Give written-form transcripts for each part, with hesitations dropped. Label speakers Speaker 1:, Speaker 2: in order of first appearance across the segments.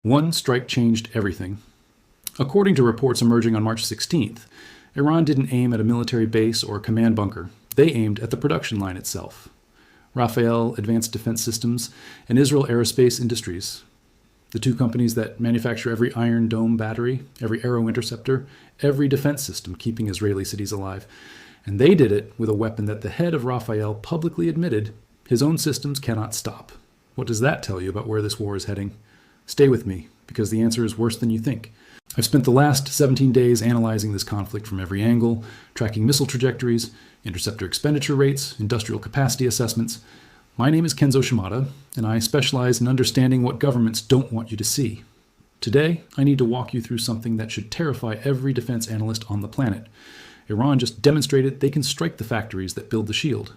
Speaker 1: One strike changed everything. According to reports emerging on March 16th, Iran didn't aim at a military base or command bunker. They aimed at the production line itself. Rafael Advanced Defense Systems and Israel Aerospace Industries, the two companies that manufacture every Iron Dome battery, every Arrow interceptor, every defense system keeping Israeli cities alive. And they did it with a weapon that the head of Rafael publicly admitted his own systems cannot stop. What does that tell you about where this war is heading? Stay with me, because the answer is worse than you think. I've spent the last 17 days analyzing this conflict from every angle, tracking missile trajectories, interceptor expenditure rates, industrial capacity assessments. My name is Kenzo Shimada, and I specialize in understanding what governments don't want you to see. Today, I need to walk you through something that should terrify every defense analyst on the planet. Iran just demonstrated they can strike the factories that build the shield.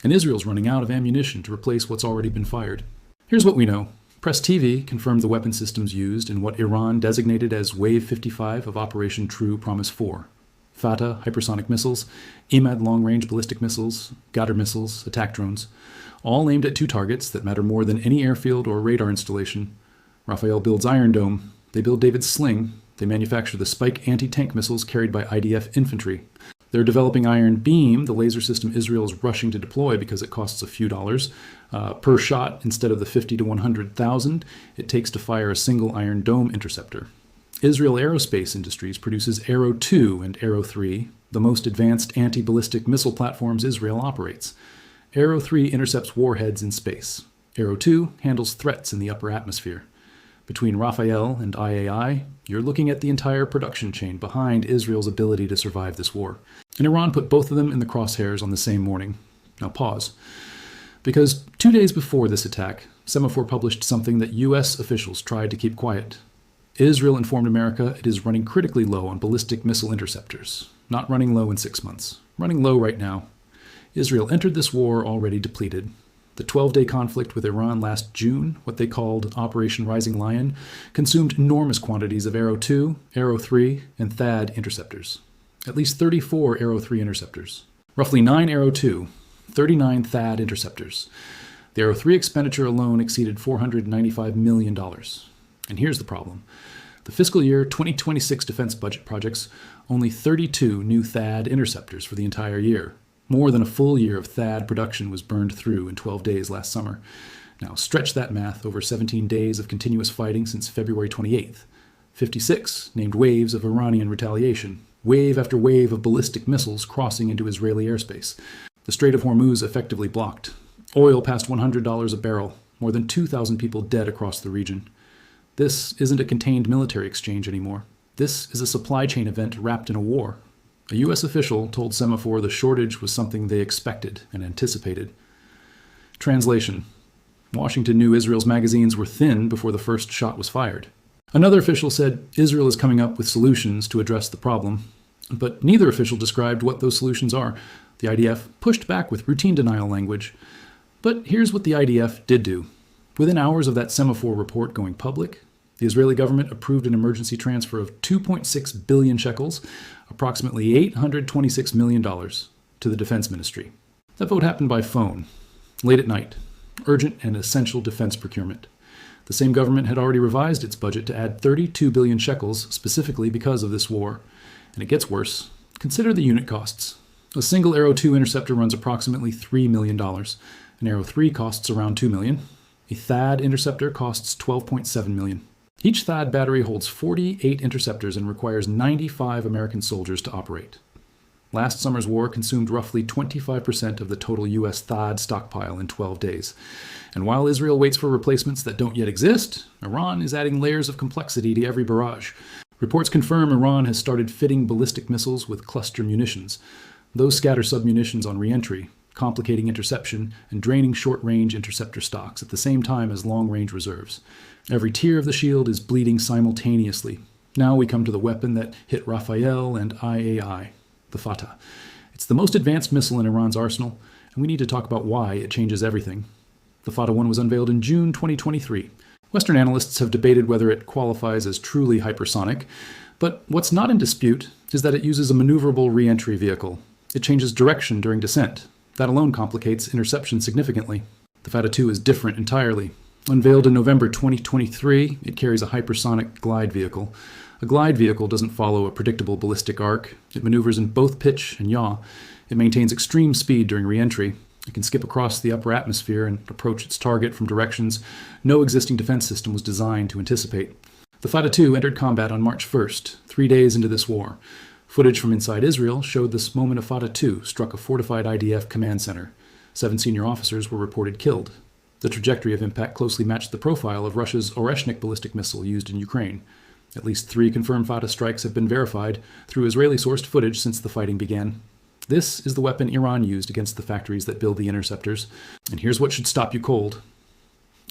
Speaker 1: And Israel's running out of ammunition to replace what's already been fired. Here's what we know. Press TV confirmed the weapon systems used in what Iran designated as Wave 55 of Operation True Promise 4. Fattah hypersonic missiles, Imad long-range ballistic missiles, Ghadr missiles, attack drones, all aimed at two targets that matter more than any airfield or radar installation. Rafael builds Iron Dome. They build David's Sling. They manufacture the Spike anti-tank missiles carried by IDF infantry. They're developing Iron Beam, the laser system Israel is rushing to deploy because it costs a few dollars per shot instead of the 50 to 100,000 it takes to fire a single Iron Dome interceptor. Israel Aerospace Industries produces Arrow 2 and Arrow 3, the most advanced anti-ballistic missile platforms Israel operates. Arrow 3 intercepts warheads in space. Arrow 2 handles threats in the upper atmosphere. Between Rafael and IAI, you're looking at the entire production chain behind Israel's ability to survive this war. And Iran put both of them in the crosshairs on the same morning. Now pause. Because 2 days before this attack, Semaphore published something that U.S. officials tried to keep quiet. Israel informed America it is running critically low on ballistic missile interceptors. Not running low in 6 months. Running low right now. Israel entered this war already depleted. The 12-day conflict with Iran last June, what they called Operation Rising Lion, consumed enormous quantities of Arrow 2, Arrow 3, and THAAD interceptors. At least 34 Arrow 3 interceptors. Roughly 9 Arrow 2, 39 THAAD interceptors. The Arrow 3 expenditure alone exceeded $495 million. And here's the problem. The fiscal year 2026 defense budget projects only 32 new THAAD interceptors for the entire year. More than a full year of THAAD production was burned through in 12 days last summer. Now stretch that math over 17 days of continuous fighting since February 28th. 56 named waves of Iranian retaliation. Wave after wave of ballistic missiles crossing into Israeli airspace. The Strait of Hormuz effectively blocked. Oil past $100 a barrel. More than 2,000 people dead across the region. This isn't a contained military exchange anymore. This is a supply chain event wrapped in a war. A U.S. official told Semaphore the shortage was something they expected and anticipated. Translation. Washington knew Israel's magazines were thin before the first shot was fired. Another official said Israel is coming up with solutions to address the problem, but neither official described what those solutions are. The IDF pushed back with routine denial language. But here's what the IDF did do. Within hours of that Semaphore report going public, the Israeli government approved an emergency transfer of 2.6 billion shekels, approximately $826 million, to the Defense Ministry. That vote happened by phone, late at night. Urgent and essential defense procurement. The same government had already revised its budget to add 32 billion shekels specifically because of this war. And it gets worse. Consider the unit costs. A single Arrow 2 interceptor runs approximately $3 million. An Arrow 3 costs around $2 million. A THAAD interceptor costs $12.7 million. Each THAAD battery holds 48 interceptors and requires 95 American soldiers to operate. Last summer's war consumed roughly 25% of the total U.S. THAAD stockpile in 12 days. And while Israel waits for replacements that don't yet exist, Iran is adding layers of complexity to every barrage. Reports confirm Iran has started fitting ballistic missiles with cluster munitions. Those scatter submunitions on re-entry, complicating interception and draining short-range interceptor stocks at the same time as long-range reserves. Every tier of the shield is bleeding simultaneously. Now we come to the weapon that hit Rafael and IAI, the Fattah. It's the most advanced missile in Iran's arsenal, and we need to talk about why it changes everything. The Fattah 1 was unveiled in June 2023. Western analysts have debated whether it qualifies as truly hypersonic, but what's not in dispute is that it uses a maneuverable re-entry vehicle. It changes direction during descent. That alone complicates interception significantly. The Fattah 2 is different entirely. Unveiled in November 2023, it carries a hypersonic glide vehicle. A glide vehicle doesn't follow a predictable ballistic arc. It maneuvers in both pitch and yaw. It maintains extreme speed during re-entry. It can skip across the upper atmosphere and approach its target from directions no existing defense system was designed to anticipate. The Fattah 2 entered combat on March 1st, 3 days into this war. Footage from inside Israel showed this moment of Fattah 2 struck a fortified IDF command center. 7 senior officers were reported killed. The trajectory of impact closely matched the profile of Russia's Oreshnik ballistic missile used in Ukraine. At least 3 confirmed Fattah strikes have been verified through Israeli-sourced footage since the fighting began. This is the weapon Iran used against the factories that build the interceptors. And here's what should stop you cold.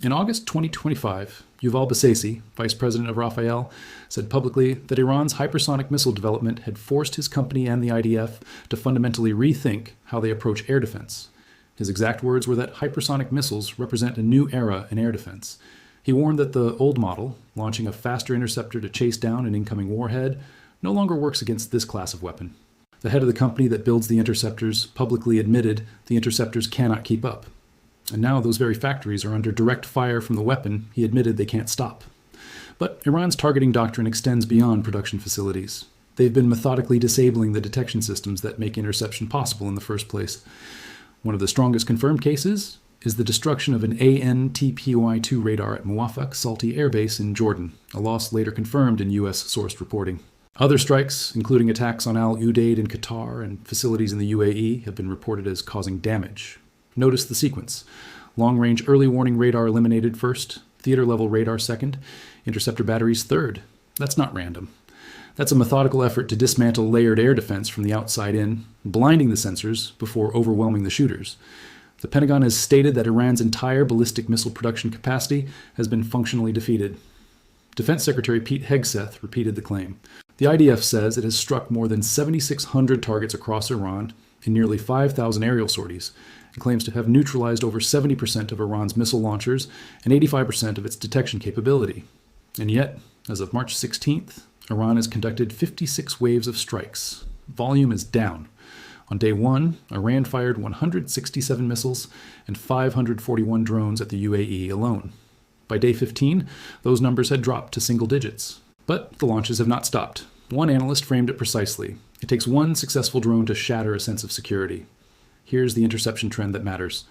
Speaker 1: In August 2025, Yuval Basesi, vice president of Rafael, said publicly that Iran's hypersonic missile development had forced his company and the IDF to fundamentally rethink how they approach air defense. His exact words were that hypersonic missiles represent a new era in air defense. He warned that the old model, launching a faster interceptor to chase down an incoming warhead, no longer works against this class of weapon. The head of the company that builds the interceptors publicly admitted the interceptors cannot keep up. And now those very factories are under direct fire from the weapon he admitted they can't stop. But Iran's targeting doctrine extends beyond production facilities. They've been methodically disabling the detection systems that make interception possible in the first place. One of the strongest confirmed cases is the destruction of an ANTPY-2 radar at Muwafaq Salti Air Base in Jordan, a loss later confirmed in U.S.-sourced reporting. Other strikes, including attacks on Al Udeid in Qatar and facilities in the UAE, have been reported as causing damage. Notice the sequence. Long-range early warning radar eliminated first, theater-level radar second, interceptor batteries third. That's not random. That's a methodical effort to dismantle layered air defense from the outside in, blinding the sensors before overwhelming the shooters. The Pentagon has stated that Iran's entire ballistic missile production capacity has been functionally defeated. Defense Secretary Pete Hegseth repeated the claim. The IDF says it has struck more than 7,600 targets across Iran in nearly 5,000 aerial sorties, and claims to have neutralized over 70% of Iran's missile launchers and 85% of its detection capability. And yet, as of March 16th, Iran has conducted 56 waves of strikes. Volume is down. On day 1, Iran fired 167 missiles and 541 drones at the UAE alone. By day 15, those numbers had dropped to single digits. But the launches have not stopped. One analyst framed it precisely. It takes one successful drone to shatter a sense of security. Here's the interception trend that matters.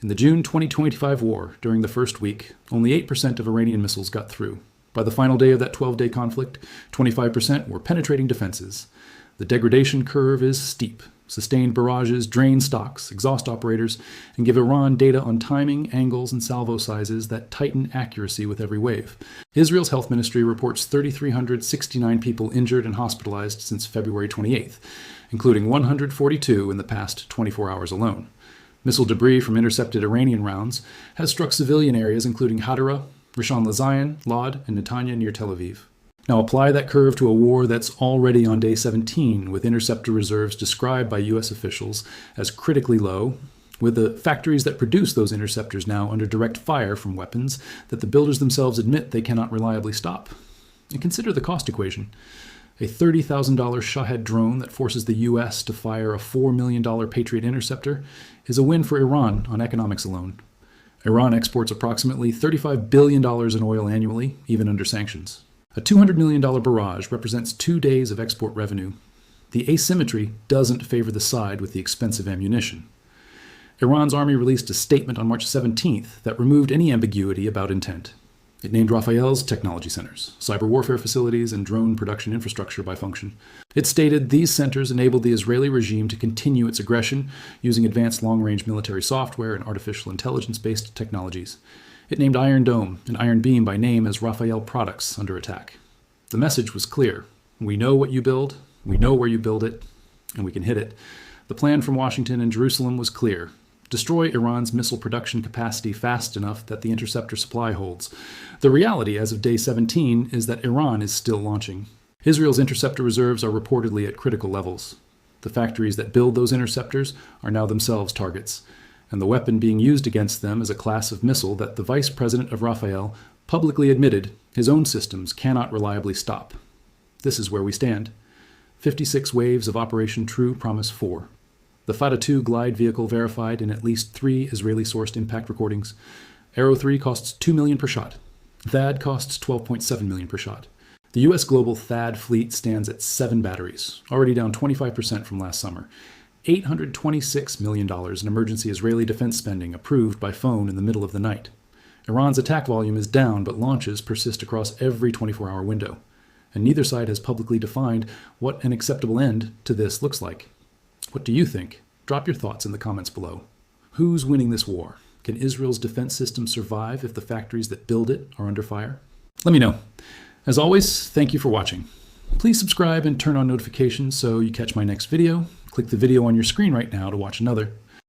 Speaker 1: In the June 2025 war, during the first week, only 8% of Iranian missiles got through. By the final day of that 12-day conflict, 25% were penetrating defenses. The degradation curve is steep. Sustained barrages drain stocks, exhaust operators, and give Iran data on timing, angles, and salvo sizes that tighten accuracy with every wave. Israel's health ministry reports 3,369 people injured and hospitalized since February 28th, including 142 in the past 24 hours alone. Missile debris from intercepted Iranian rounds has struck civilian areas including Hadera, Rishon LeZion, Lod, and Netanya near Tel Aviv. Now apply that curve to a war that's already on day 17, with interceptor reserves described by U.S. officials as critically low, with the factories that produce those interceptors now under direct fire from weapons that the builders themselves admit they cannot reliably stop. And consider the cost equation. A $30,000 Shahed drone that forces the U.S. to fire a $4 million Patriot interceptor is a win for Iran on economics alone. Iran exports approximately $35 billion in oil annually, even under sanctions. A $200 million barrage represents 2 days of export revenue. The asymmetry doesn't favor the side with the expensive ammunition. Iran's army released a statement on March 17th that removed any ambiguity about intent. It named Rafael's technology centers, cyber warfare facilities, and drone production infrastructure by function. It stated these centers enabled the Israeli regime to continue its aggression using advanced long-range military software and artificial intelligence-based technologies. It named Iron Dome and Iron Beam by name as Rafael products under attack. The message was clear. We know what you build, we know where you build it, and we can hit it. The plan from Washington and Jerusalem was clear. Destroy Iran's missile production capacity fast enough that the interceptor supply holds. The reality as of day 17 is that Iran is still launching. Israel's interceptor reserves are reportedly at critical levels. The factories that build those interceptors are now themselves targets, and the weapon being used against them is a class of missile that the vice president of Rafael publicly admitted his own systems cannot reliably stop. This is where we stand. 56 waves of Operation True Promise 4. The Fattah 2 glide vehicle verified in at least 3 Israeli-sourced impact recordings. Arrow 3 costs $2 million per shot. THAAD costs $12.7 million per shot. The U.S. global THAAD fleet stands at 7 batteries, already down 25% from last summer. $826 million in emergency Israeli defense spending approved by phone in the middle of the night. Iran's attack volume is down, but launches persist across every 24-hour window. And neither side has publicly defined what an acceptable end to this looks like. What do you think? Drop your thoughts in the comments below. Who's winning this war? Can Israel's defense system survive if the factories that build it are under fire? Let me know. As always, thank you for watching. Please subscribe and turn on notifications so you catch my next video. Click the video on your screen right now to watch another.